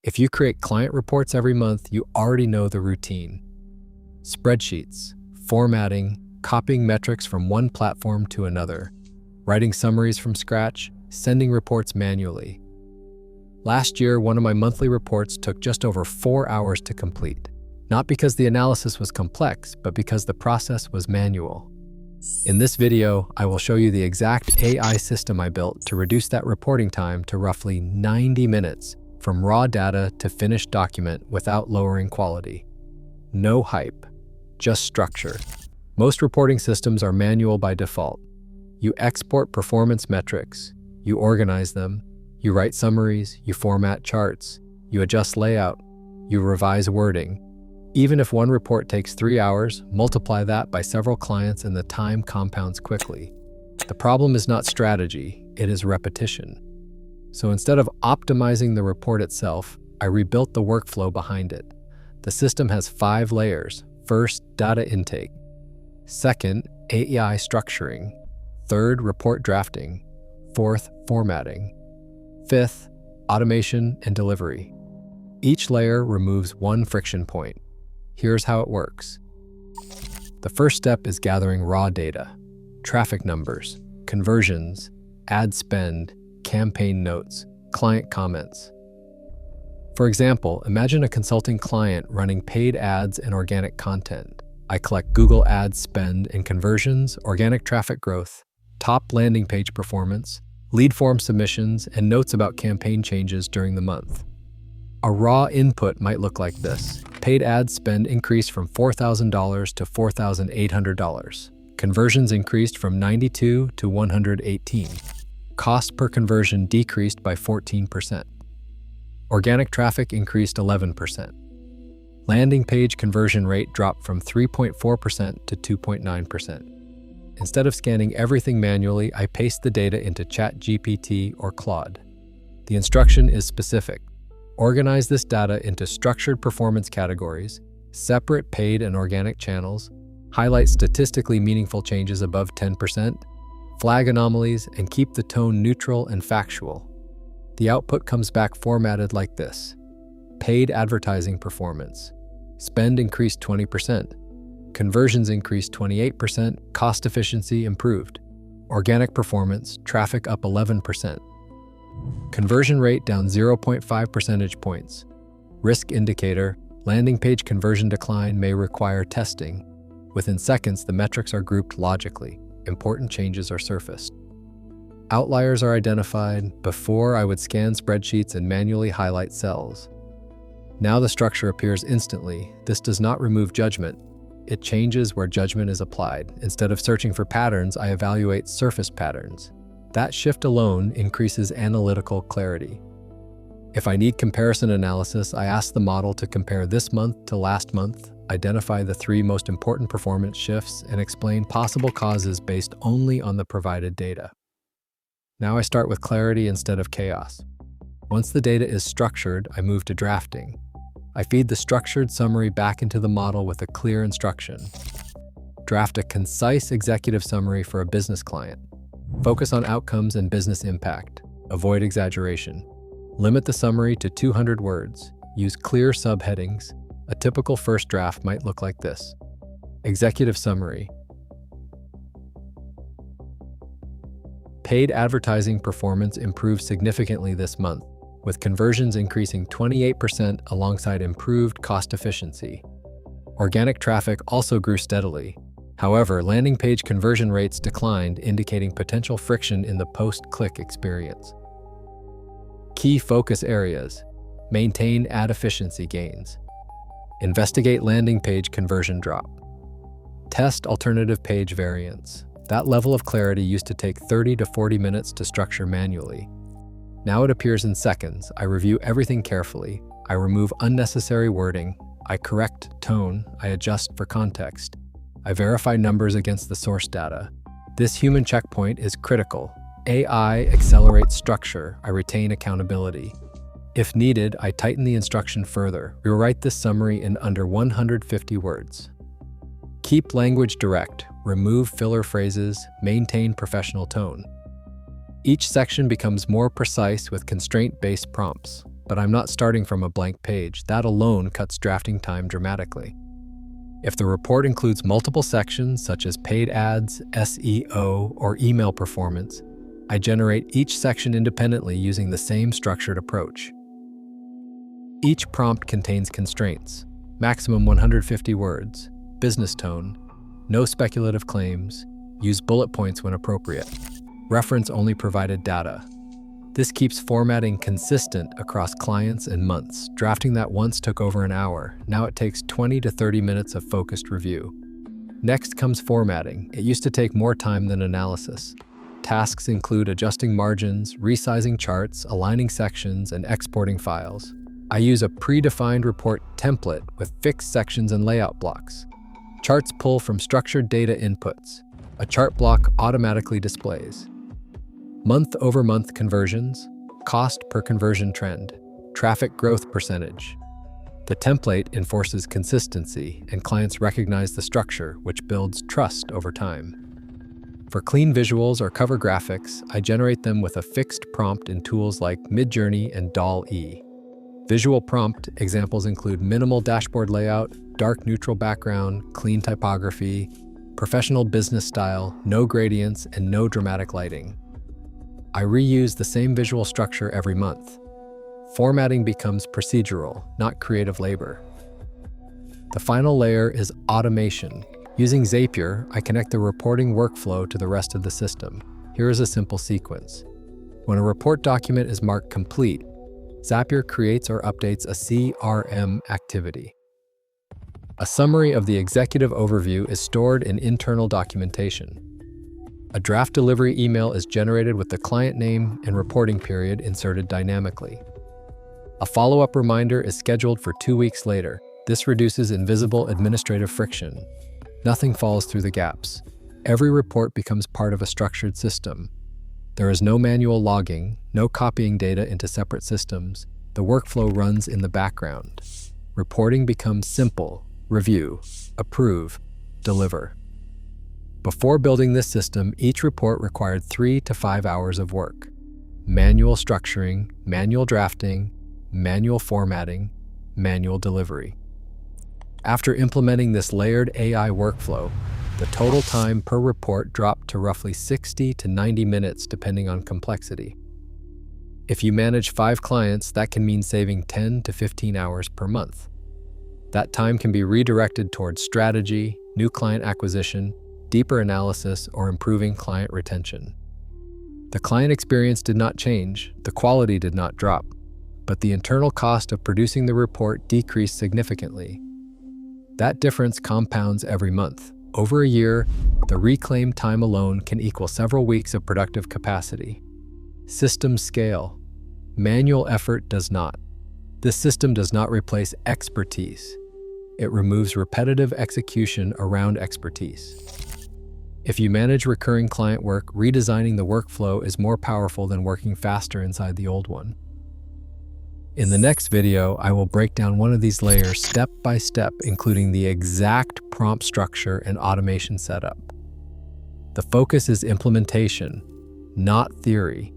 If you create client reports every month, you already know the routine. Spreadsheets, formatting, copying metrics from one platform to another, writing summaries from scratch, sending reports manually. Last year, one of my monthly reports took just over 4 hours to complete. Not because the analysis was complex, but because the process was manual. In this video, I will show you the exact AI system I built to reduce that reporting time to roughly 90 minutes from raw data to finished document without lowering quality. No hype, just structure. Most reporting systems are manual by default. You export performance metrics, you organize them, you write summaries, you format charts, you adjust layout, you revise wording. Even if one report takes 3 hours, multiply that by several clients and the time compounds quickly. The problem is not strategy, it is repetition. So instead of optimizing the report itself, I rebuilt the workflow behind it. The system has 5 layers. First, data intake. Second, AI structuring. Third, report drafting. Fourth, formatting. Fifth, automation and delivery. Each layer removes one friction point. Here's how it works. The first step is gathering raw data, traffic numbers, conversions, ad spend, campaign notes, client comments. For example, imagine a consulting client running paid ads and organic content. I collect Google Ads spend and conversions, organic traffic growth, top landing page performance, lead form submissions, and notes about campaign changes during the month. A raw input might look like this. Paid ad spend increased from $4,000 to $4,800. Conversions increased from 92 to 118. Cost per conversion decreased by 14%. Organic traffic increased 11%. Landing page conversion rate dropped from 3.4% to 2.9%. Instead of scanning everything manually, I paste the data into ChatGPT or Claude. The instruction is specific. Organize this data into structured performance categories, separate paid and organic channels, highlight statistically meaningful changes above 10%, flag anomalies, and keep the tone neutral and factual. The output comes back formatted like this. Paid advertising performance. Spend increased 20%. Conversions increased 28%. Cost efficiency improved. Organic performance, traffic up 11%. Conversion rate down 0.5 percentage points. Risk indicator, landing page conversion decline may require testing. Within seconds, the metrics are grouped logically. Important changes are surfaced. Outliers are identified. Before, I would scan spreadsheets and manually highlight cells. Now the structure appears instantly. This does not remove judgment. It changes where judgment is applied. Instead of searching for patterns, I evaluate surface patterns. That shift alone increases analytical clarity. If I need comparison analysis, I ask the model to compare this month to last month, identify the 3 most important performance shifts, and explain possible causes based only on the provided data. Now I start with clarity instead of chaos. Once the data is structured, I move to drafting. I feed the structured summary back into the model with a clear instruction. Draft a concise executive summary for a business client. Focus on outcomes and business impact. Avoid exaggeration. Limit the summary to 200 words. Use clear subheadings. A typical first draft might look like this. Executive summary. Paid advertising performance improved significantly this month, with conversions increasing 28% alongside improved cost efficiency. Organic traffic also grew steadily. However, landing page conversion rates declined, indicating potential friction in the post-click experience. Key focus areas. Maintain ad efficiency gains. Investigate landing page conversion drop. Test alternative page variants. That level of clarity used to take 30 to 40 minutes to structure manually. Now it appears in seconds. I review everything carefully. I remove unnecessary wording. I correct tone. I adjust for context. I verify numbers against the source data. This human checkpoint is critical. AI accelerates structure. I retain accountability. If needed, I tighten the instruction further. Rewrite this summary in under 150 words. Keep language direct. Remove filler phrases. Maintain professional tone. Each section becomes more precise with constraint-based prompts. but I'm not starting from a blank page. That alone cuts drafting time dramatically. If the report includes multiple sections such as paid ads, SEO, or email performance, I generate each section independently using the same structured approach. Each prompt contains constraints: maximum 150 words, business tone, no speculative claims, use bullet points when appropriate, reference only provided data. This keeps formatting consistent across clients and months. Drafting that once took over an hour. Now it takes 20 to 30 minutes of focused review. Next comes formatting. It used to take more time than analysis. Tasks include adjusting margins, resizing charts, aligning sections, and exporting files. I use a predefined report template with fixed sections and layout blocks. Charts pull from structured data inputs. A chart block automatically displays month-over-month conversions, cost per conversion trend, traffic growth percentage. The template enforces consistency, and clients recognize the structure, which builds trust over time. For clean visuals or cover graphics, I generate them with a fixed prompt in tools like Midjourney and DALL-E. Visual prompt examples include minimal dashboard layout, dark neutral background, clean typography, professional business style, no gradients, and no dramatic lighting. I reuse the same visual structure every month. Formatting becomes procedural, not creative labor. The final layer is automation. Using Zapier, I connect the reporting workflow to the rest of the system. Here is a simple sequence. When a report document is marked complete, Zapier creates or updates a CRM activity. A summary of the executive overview is stored in internal documentation. A draft delivery email is generated with the client name and reporting period inserted dynamically. A follow-up reminder is scheduled for 2 weeks later. This reduces invisible administrative friction. Nothing falls through the gaps. Every report becomes part of a structured system. There is no manual logging, no copying data into separate systems. The workflow runs in the background. Reporting becomes simple: review, approve, deliver. Before building this system, each report required 3 to 5 hours of work. Manual structuring, manual drafting, manual formatting, manual delivery. After implementing this layered AI workflow, the total time per report dropped to roughly 60 to 90 minutes depending on complexity. If you manage 5 clients, that can mean saving 10 to 15 hours per month. That time can be redirected towards strategy, new client acquisition, deeper analysis, or improving client retention. The client experience did not change, the quality did not drop, but the internal cost of producing the report decreased significantly. That difference compounds every month. Over a year, the reclaimed time alone can equal several weeks of productive capacity. Systems scale. Manual effort does not. This system does not replace expertise. It removes repetitive execution around expertise. If you manage recurring client work, redesigning the workflow is more powerful than working faster inside the old one. In the next video, I will break down one of these layers step by step, including the exact prompt structure and automation setup. The focus is implementation, not theory.